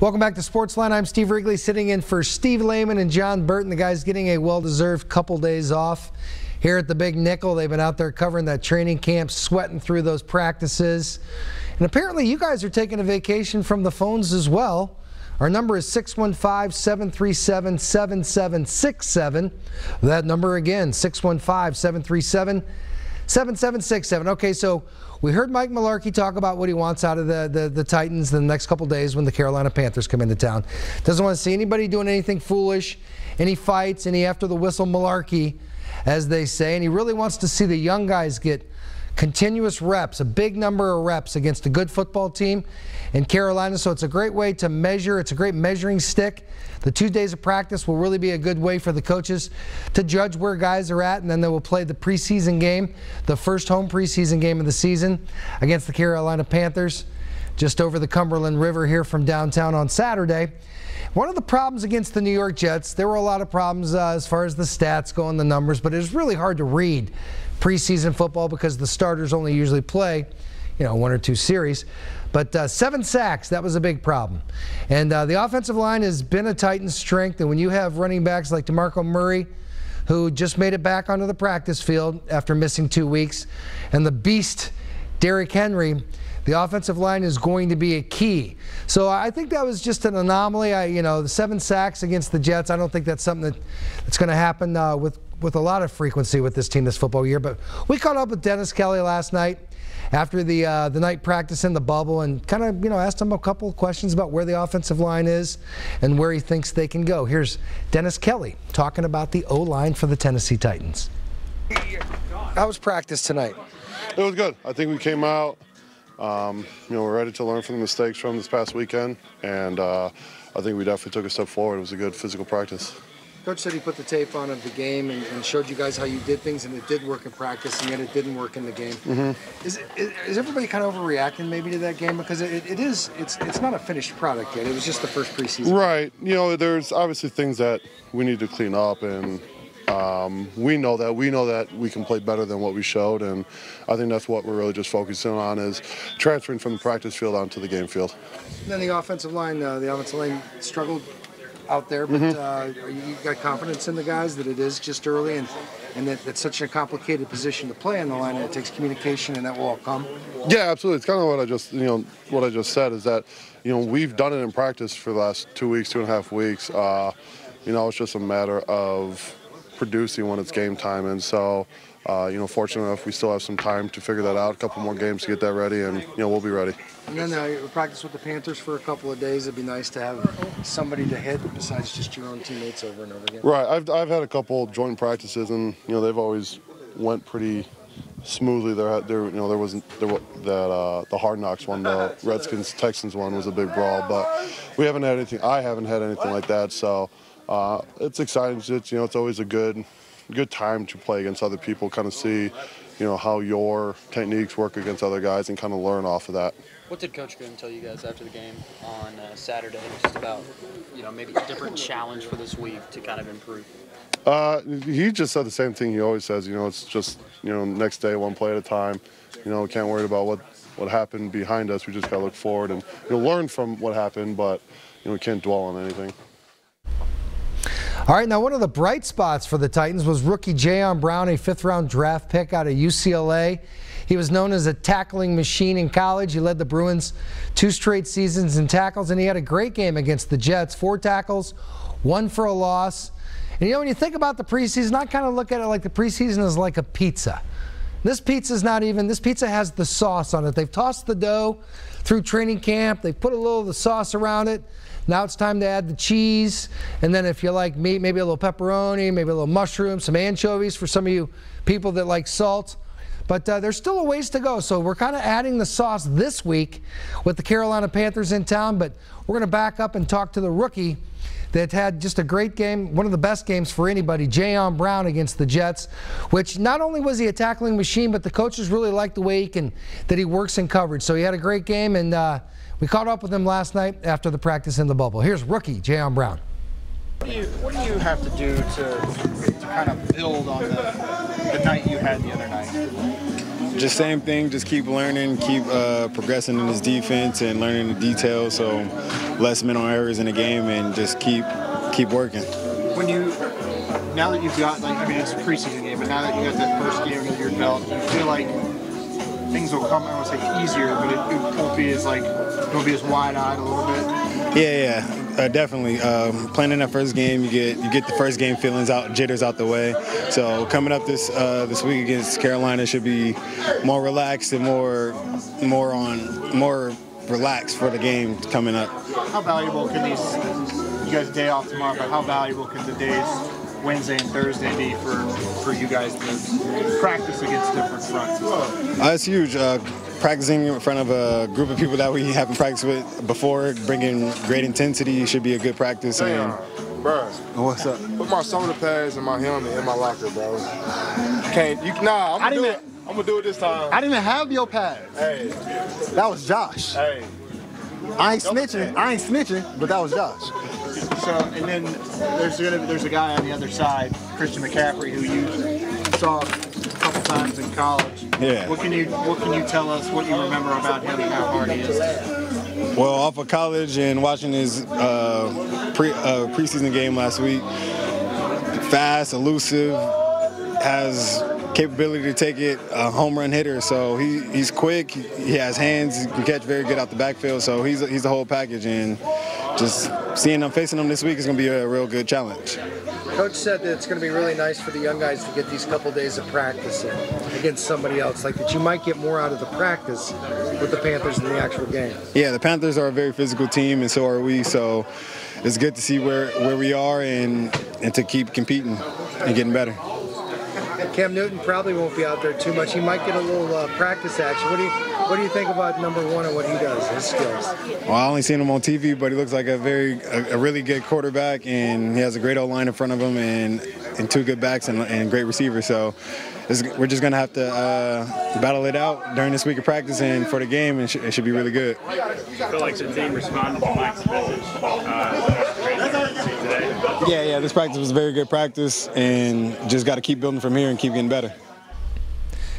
Welcome back to SportsLine. I'm Steve Wrigley, sitting in for Steve Lehman and John Burton. The guys getting a well-deserved couple days off here at the Big Nickel. They've been out there covering that training camp, sweating through those practices. And apparently you guys are taking a vacation from the phones as well. Our number is 615-737-7767. That number again, 615-737-7767. Okay, so we heard Mike Mularkey talk about what he wants out of the Titans in the next couple days when the Carolina Panthers come into town. Doesn't want to see anybody doing anything foolish, any fights, any after the whistle Mularkey, as they say. And he really wants to see the young guys get continuous reps, a big number of reps against a good football team in Carolina. So it's a great way to measure. It's a great measuring stick. The 2 days of practice will really be a good way for the coaches to judge where guys are at, and then they will play the preseason game, the first home preseason game of the season against the Carolina Panthers just over the Cumberland River here from downtown on Saturday. One of the problems against the New York Jets, there were a lot of problems as far as the stats go and the numbers, but it was really hard to read preseason football because the starters only usually play, you know, 1 or 2 series. But 7 sacks, that was a big problem. And the offensive line has been a Titans' strength. And when you have running backs like DeMarco Murray, who just made it back onto the practice field after missing 2 weeks, and the beast Derrick Henry, the offensive line is going to be a key. So I think that was just an anomaly. The 7 sacks against the Jets, I don't think that's something that's going to happen with a lot of frequency with this team this football year. But we caught up with Dennis Kelly last night after the night practice in the bubble, and kind of asked him a couple of questions about where the offensive line is and where he thinks they can go. Here's Dennis Kelly talking about the O-line for the Tennessee Titans. How was practice tonight? It was good. I think we came out, we're ready to learn from the mistakes from this past weekend, and I think we definitely took a step forward. It was a good physical practice. Coach said he put the tape on of the game and showed you guys how you did things, and it did work in practice, and yet it didn't work in the game. Mm-hmm. Is everybody kind of overreacting maybe to that game? Because it's not a finished product yet. It was just the first preseason. Right. There's obviously things that we need to clean up, and we know that we can play better than what we showed, and I think that's what we're really just focusing on, is transferring from the practice field onto the game field. And then the offensive line struggled out there, but you got confidence in the guys that it is just early, and that it's such a complicated position to play on the line, and it takes communication, and that will all come. Yeah, absolutely. It's kind of what I just said, is that we've done it in practice for the last 2 weeks, 2.5 weeks. It's just a matter of producing when it's game time, and so fortunate enough, we still have some time to figure that out, a couple more games to get that ready, and we'll be ready. And then you practice with the Panthers for a couple of days. It'd be nice to have somebody to hit besides just your own teammates over and over again. Right. I've had a couple joint practices, and they've always went pretty smoothly. The Hard Knocks one, the Redskins Texans one, was a big brawl, but we haven't had anything. I haven't had anything like that, so it's exciting. It's always a good time to play against other people, kind of see how your techniques work against other guys, and kind of learn off of that. What did Coach Green tell you guys after the game on Saturday, just about maybe a different challenge for this week to kind of improve? He just said the same thing he always says. It's just next day, one play at a time. We can't worry about what happened behind us. We just got to look forward and learn from what happened, but we can't dwell on anything. All right, now one of the bright spots for the Titans was rookie Jayon Brown, a 5th-round draft pick out of UCLA. He was known as a tackling machine in college. He led the Bruins 2 straight seasons in tackles, and he had a great game against the Jets. 4 tackles, 1 for a loss. And when you think about the preseason, I kind of look at it like the preseason is like a pizza. This pizza has the sauce on it. They've tossed the dough through training camp. They've put a little of the sauce around it. Now it's time to add the cheese, and then if you like meat, maybe a little pepperoni, maybe a little mushroom, some anchovies for some of you people that like salt. But there's still a ways to go, so we're kind of adding the sauce this week with the Carolina Panthers in town, but we're going to back up and talk to the rookie that had just a great game, one of the best games for anybody, Jayon Brown against the Jets, which not only was he a tackling machine, but the coaches really liked the way that he works in coverage. So he had a great game, and we caught up with him last night after the practice in the bubble. Here's rookie Jayon Brown. What do you have to do to kind of build on the night you had the other night? Just same thing, just keep learning, keep progressing in this defense and learning the details, so less mental errors in the game and just keep working. Now that you've got, like, I mean, it's a preseason game, but now that you got that first game under your belt, you feel like things will come, I don't want to say easier, but it won't be as, like, it won't be as wide-eyed a little bit? Yeah, definitely. Playing in that first game, you get the first game feelings out, jitters out the way. So coming up this week against Carolina should be more relaxed and more relaxed for the game coming up. How valuable can you guys day off tomorrow, but how valuable can the days Wednesday and Thursday be for you guys to practice against different fronts and stuff? It's huge. Practicing in front of a group of people that we haven't practiced with before, bringing great intensity, should be a good practice. Bro, what's up? Put my shoulder pads and my helmet in my locker, bro. Nah, I'm gonna do it this time. I didn't even have your pads. Hey, that was Josh. Hey, I ain't snitching, but that was Josh. So, and then there's a guy on the other side, Christian McCaffrey, who you saw a couple times in college. Yeah. What can you tell us? What you remember about him and how hard he is? Well, off of college and watching his preseason game last week, fast, elusive, has capability to take it, a home run hitter. So he's quick. He has hands. He can catch very good out the backfield. So he's the whole package. And just facing him this week is going to be a real good challenge. Coach said that it's going to be really nice for the young guys to get these couple days of practice in against somebody else, like that you might get more out of the practice with the Panthers than the actual game. Yeah, the Panthers are a very physical team, and so are we. So it's good to see where we are and to keep competing and getting better. Cam Newton probably won't be out there too much. He might get a little practice action. What do you think about number one and what he does, his skills? Well, I only seen him on TV, but he looks like a really good quarterback, and he has a great O-line in front of him and two good backs and great receivers. So we're just going to have to battle it out during this week of practice and for the game, and it should be really good. I feel like the team responded to Mike's message today. Yeah, this practice was a very good practice, and just got to keep building from here and keep getting better.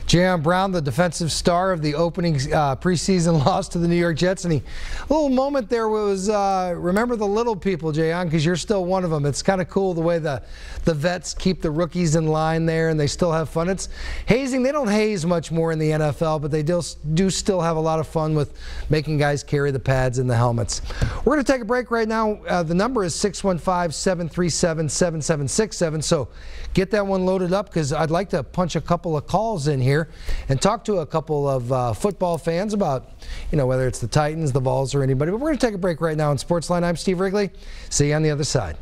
Jayon Brown, the defensive star of the opening preseason loss to the New York Jets, and a little moment there was remember the little people, Jayon, because you're still one of them. It's kind of cool the way the vets keep the rookies in line there, and they still have fun. It's hazing. They don't haze much more in the NFL, but they do still have a lot of fun with making guys carry the pads and the helmets. We're going to take a break right now. The number is 615-737-7767, so get that one loaded up, because I'd like to punch a couple of calls in here and talk to a couple of football fans about, whether it's the Titans, the Vols, or anybody. But we're going to take a break right now on SportsLine. I'm Steve Wrigley. See you on the other side.